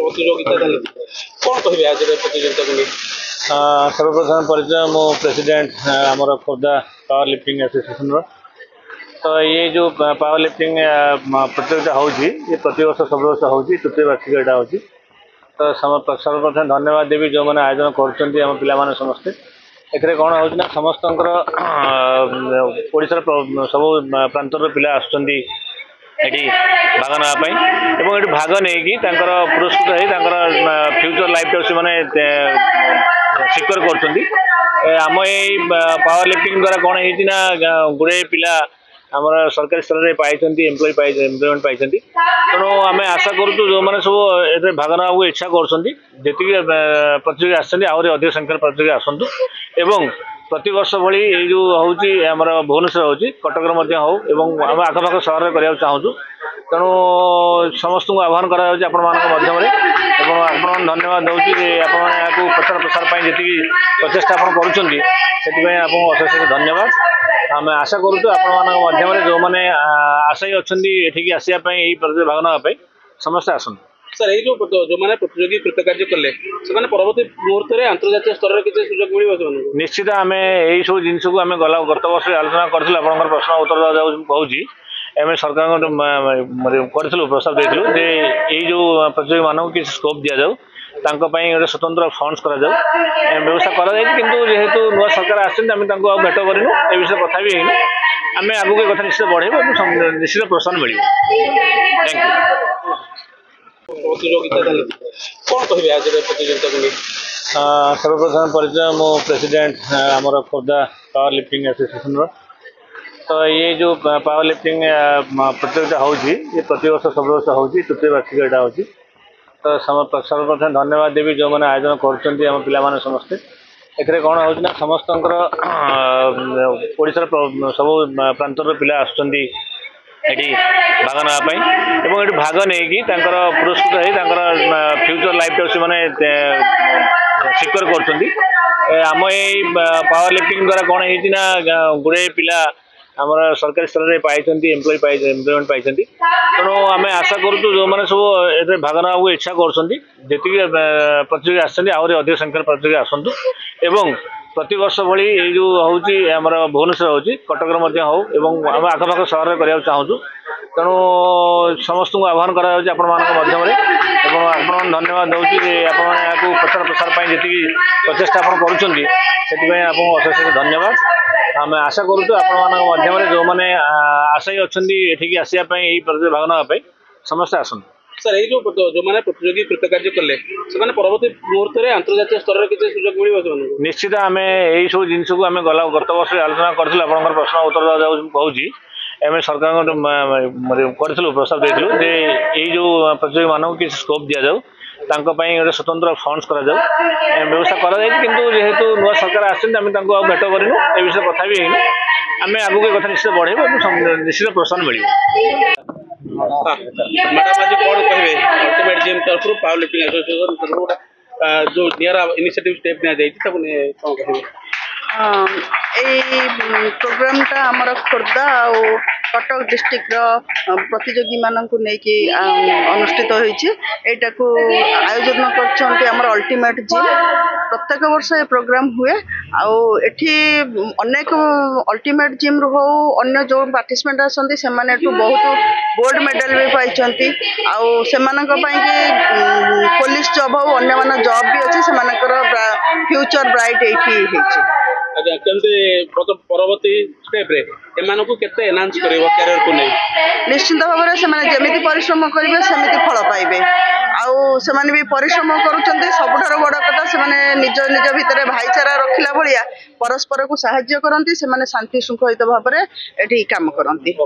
प्रतियोगिता कौन कहे आज प्रतियोगिता को सर्वप्रथम परिचय मो प्रेसिडेंट आमर खोर्धा पावर लिफ्टिंग एसोसिएशन तो ये जो पावर लिफ्टिंग प्रतियोगिता होगी ये प्रति वर्ष सब वर्ष होगी तृतीय वार्षिक यहाँ होगी तो सर्वप्रथम धन्यवाद देवी जो मैंने आयोजन कर पिला समस्ते एथे कौन हो समस्त ओडिशार सब प्रांतर पिला आसुँच ये भाग नापी और ये भाग नहीं पुरस्कृत हो फ्यूचर लाइफ टाइम से मैंने सिक्योर कर आम ये पावर लिफ्टिंग द्वारा कौन है गुड़े पिला आमर सरकारी स्तर में पाई एम्प्लॉयमेंट पाई तेणु आम आशा करूँ जो मैंने सब ये भाग ना इच्छा कर प्रतियोगी आहरी अधिक संख्यार प्रतियोगी आसतु एवं प्रति वर्ष भली ये जो होमर भुवनेश्वर हो कटक हो आम आखपाख सहर में करने चाहूँ तेणु समस्त को आह्वान करध्यम धन्यवाद दूँ आपको प्रचार प्रसार जी प्रचेषा आपको अशेष धन्यवाद आम आशा करूँ आपम जो मैंने आशायी अच्छा ये आसापी भाग नापी समस्ते आसतु सर ये जो मैंने प्रतियोगी कृतकार्य कले से परवर्ती मुहूर्त में अंतर्जातीय स्तर में किसी सुजोग मिल निश्चित आम यही सब जिनस को आम गला गत वर्ष आलोचना करूँ आप प्रश्न उत्तर कहूँ एम सरकार करूँ प्रस्ताव देलु जे यही जो प्रतियोगी मानक किसी स्कोप दि जाऊ गोटे स्वतंत्र फंड्स कर व्यवस्था करेतु नुआ सरकार आम भेट करूँ ए विषय कथा भी आम आगे कथा निश्चित बढ़े निश्चित प्रोत्साहन मिले थैंक यू प्रतियोगिता कौन कहे आज प्रतियोगिता को सर्वप्रथम परिचय मो प्रेसिडेंट आमर खोर्धा पावर लिफ्टिंग एसोसिएशन तो ये जो पावर लिफ्टिंग प्रतियोगिता होगी ये प्रति वर्ष सब वर्ष होगी तृतीय वार्षिक यहाँ होगी तो सर्वप्रथम धन्यवाद देवी जो मैंने आयोजन कर पिला समस्ते एथे कौन हो समस्त ओडिशार सब प्रांतर पिला आसुँच ये भाग नापी और ये भाग नहीं पुरस्कृत हो फ्यूचर लाइफ टाइम से मैंने सिक्योर कर आम ये पावर लिफ्टिंग द्वारा कौन है गुड़े पिला आमर सरकारी स्तर में पाई एम्प्लॉयमेंट पाई तेणु आम आशा करूँ जो मैंने सब ये भाग ना इच्छा कर प्रतियोगी आहरी अधिक संख्यार प्रतियोगी आसतु एवं प्रति वर्ष भली ये जो होमर भुवनेश्वर हो कटक हो आम आखपाख सहर में करने चाहूँ तेणु समस्त को आह्वान करध्यम धन्यवाद दूँ आपको प्रचार प्रसार जी प्रचेषा आपको अशेष धन्यवाद आम आशा करूँ आपम जो मैंने आशायी अच्छा ये आसापी भाग नापी समस्ते आसतु सर ये जो मैंने प्रतियोगी कृतकार्य कले से परवर्ती मुहूर्त में अंतर्जातीय स्तर में किसी सुजोग मिल निश्चित आम यही सब जिनस को आम गला गत वर्ष आलोचना करूँ आप प्रश्न उत्तर कहूँ एम सरकार करूँ प्रस्ताव देलु जे यही जो प्रतियोगी मानक किसी स्कोप दि जाऊ गोटे स्वतंत्र फंड्स कर व्यवस्था करेतु नुआ सरकार आम भेट करूँ ए विषय कथा भी आम आगे कथा निश्चित बढ़े निश्चित प्रोत्साहन मिले मैडम आज कौन कहे अल्टीमेट जिम तरफ पावर लिफ्टिंग एसोसिएशन जो नियर इनिशिएटिव स्टेप नि कौन कहे प्रोग्रामटा आमर खोर्धा और कटक डिस्ट्रिक्ट प्रतियोगी मानक अनुष्ठित होटा को आयोजन कर अल्टीमेट जिम प्रत्येक वर्ष ये प्रोग्राम हुए आठी अनेक अल्टीमेट जिम रू हो अन्य जो पार्टिसिपेंट आसती से बहुत गोल्ड मेडल भी पाई पुलिस जॉब हो अन्य जॉब भी अच्छे से फ्यूचर ब्राइट ये आज्ञा केमती परवर्ती स्टेप रे एमान को केते एनहांस करिवो कैरियर को नहीं निश्चित भाव से जमिति परिश्रम करेंगे सेमिति फल पाइबे आउ भी परिश्रम करुँच सबुठार बड़ कथा से निज निज भितर भाईचारा रखिला भलिया परस्पर को साहाय्य करती से शांति शृंखलित भाव में एठी काम करती।